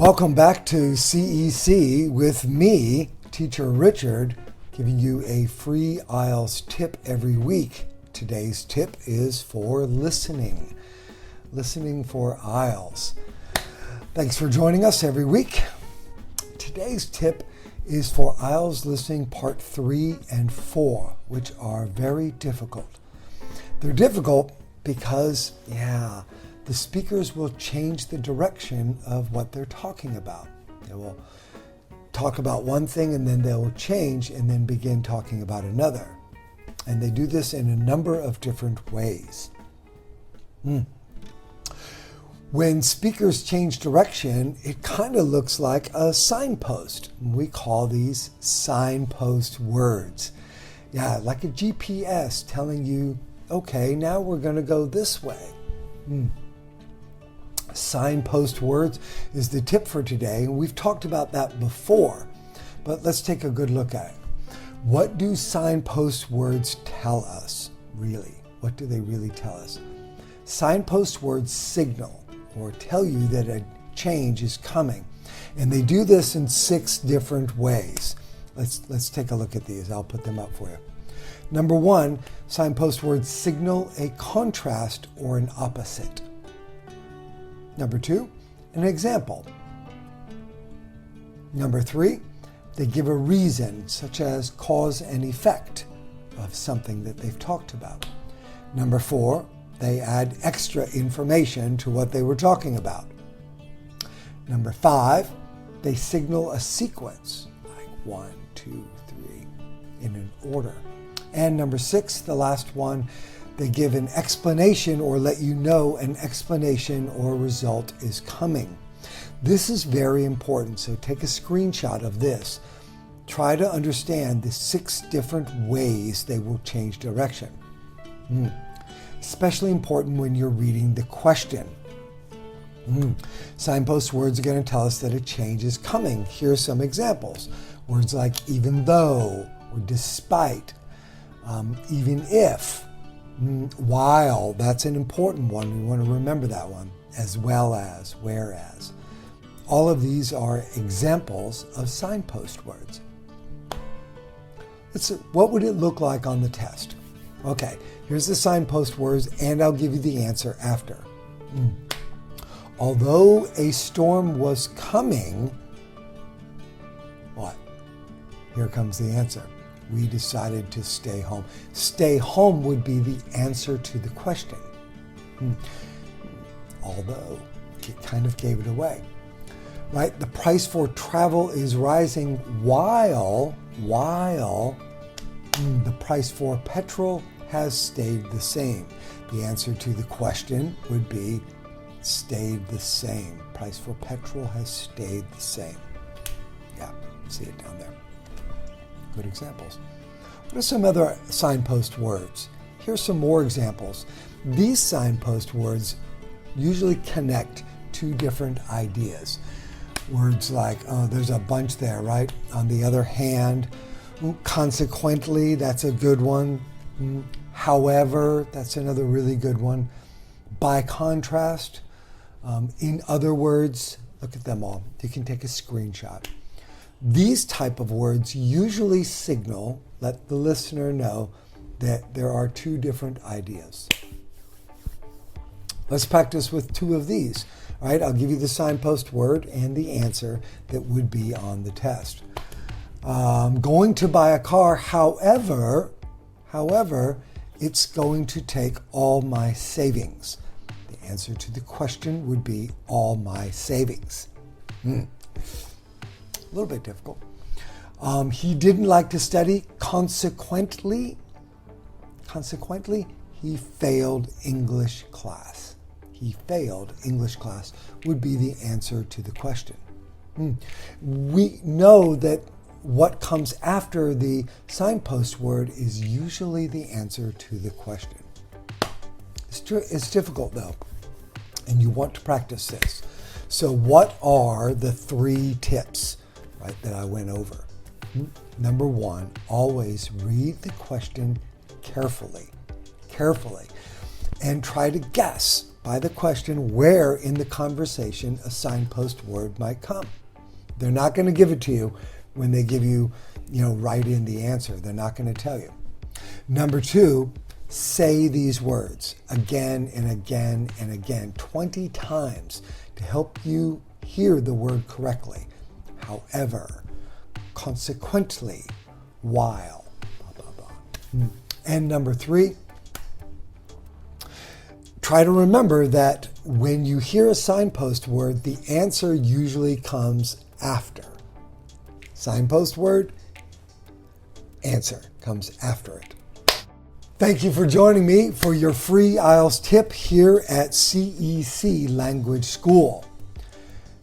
Welcome back to CEC with me, Teacher Richard, giving you a free IELTS tip every week. Today's tip is for listening. Listening for IELTS. Thanks for joining us every week. Today's tip is for IELTS listening part 3 and 4, which are very difficult. They're difficult because, the speakers will change the direction of what they're talking about. They will talk about one thing and then they'll change and then begin talking about another. And they do this in a number of different ways. When speakers change direction, it kind of looks like a signpost. We call these signpost words. Like a GPS telling you, okay, now we're going to go this way. Signpost words is the tip for today. We've talked about that before, but let's take a good look at it. What do signpost words tell us, really? What do they really tell us? Signpost words signal or tell you that a change is coming, and they do this in 6 different ways. Let's take a look at these. I'll put them up for you. Number 1, signpost words signal a contrast or an opposite. Number 2, an example. Number 3, they give a reason, such as cause and effect of something that they've talked about. Number 4, they add extra information to what they were talking about. Number 5, they signal a sequence, like 1, 2, 3, in an order. And number 6, the last one, they give an explanation or let you know an explanation or result is coming. This is very important, so take a screenshot of this. Try to understand the 6 different ways they will change direction. Especially important when you're reading the question. Signpost words are going to tell us that a change is coming. Here are some examples. Words like even though, or despite, even if, while, that's an important one. We want to remember that one, as well as, whereas. All of these are examples of signpost words. What would it look like on the test? Okay, here's the signpost words, and I'll give you the answer after. Although a storm was coming, what? Here comes the answer. We decided to stay home. Stay home would be the answer to the question. Although, it kind of gave it away. Right? The price for travel is rising while the price for petrol has stayed the same. The answer to the question would be stayed the same. Price for petrol has stayed the same. See it down there. Good examples. What are some other signpost words? Here's some more examples. These signpost words usually connect 2 different ideas. Words like, there's a bunch there, right? On the other hand, consequently, that's a good one. However, that's another really good one. By contrast, in other words, look at them all. You can take a screenshot. These type of words usually signal, let the listener know that there are 2 different ideas. Let's practice with 2 of these. All right, I'll give you the signpost word and the answer that would be on the test. Going to buy a car, however, it's going to take all my savings. The answer to the question would be all my savings. A little bit difficult. He didn't like to study. Consequently, he failed English class. He failed English class would be the answer to the question. We know that what comes after the signpost word is usually the answer to the question. It's difficult though, and you want to practice this. So what are the 3 tips? Right, that I went over. Number 1, always read the question carefully, and try to guess by the question where in the conversation a signpost word might come. They're not going to give it to you when they give you, write in the answer. They're not going to tell you. Number 2, say these words again and again and again 20 times to help you hear the word correctly. However, consequently, while, blah, blah, blah. And number 3, try to remember that when you hear a signpost word, the answer usually comes after. Signpost word, answer comes after it. Thank you for joining me for your free IELTS tip here at CEC Language School.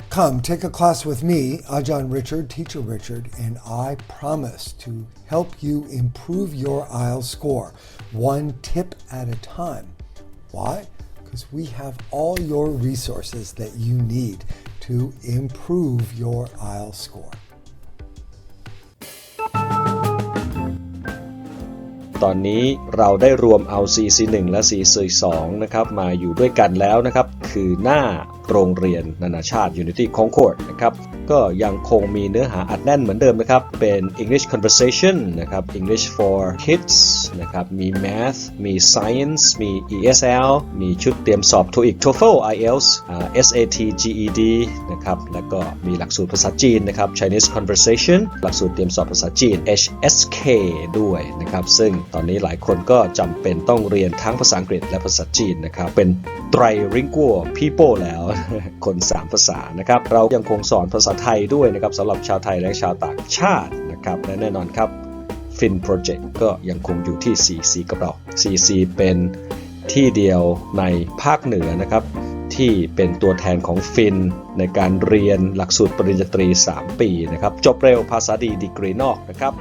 Come, take a class with me, T.Richard, Teacher Richard, and I promise to help you improve your IELTS score, one tip at a time. Why? Because we have all your resources that you need to improve your IELTS score. ตอนนี้เราได้รวมเอา CEC 1 และ CEC 2 นะครับมาอยู่ด้วยกันแล้วนะครับคือหน้าโรงเรียนนานาชาติ Unity Concord นะครับก็ยังคงมีเนื้อหาอัดแน่นเหมือนเดิมนะครับเป็น English Conversation นะครับ English for Kids นะครับมี Math มี Science มี ESL มีชุดเตรียมสอบ TOEIC TOEFL IELTS SAT GED นะครับแล้วก็มีหลักสูตรภาษาจีนนะครับ Chinese Conversation หลักสูตรเตรียมสอบภาษาจีน HSK ด้วยนะครับซึ่งตอนนี้หลายคนก็จำเป็นต้องเรียนทั้งภาษาอังกฤษและภาษาจีนนะครับเป็น Trilingual People แล้วคน3ภาษานะครับเรายังคงสอนภาษาไทยด้วยนะครับสำหรับชาวไทยและชาวต่างชาตินะครับและแน่นอนครับ Fin Project ก็ยังคงอยู่ที่ CEC กับเรา CEC เป็นที่เดียวในภาคเหนือนะครับที่เป็นตัวแทนของ Fin ในการเรียนหลักสูตรปริญญาตรี3 ปีนะครับจบเร็วภาษาดีดีกรีนอกนะครับ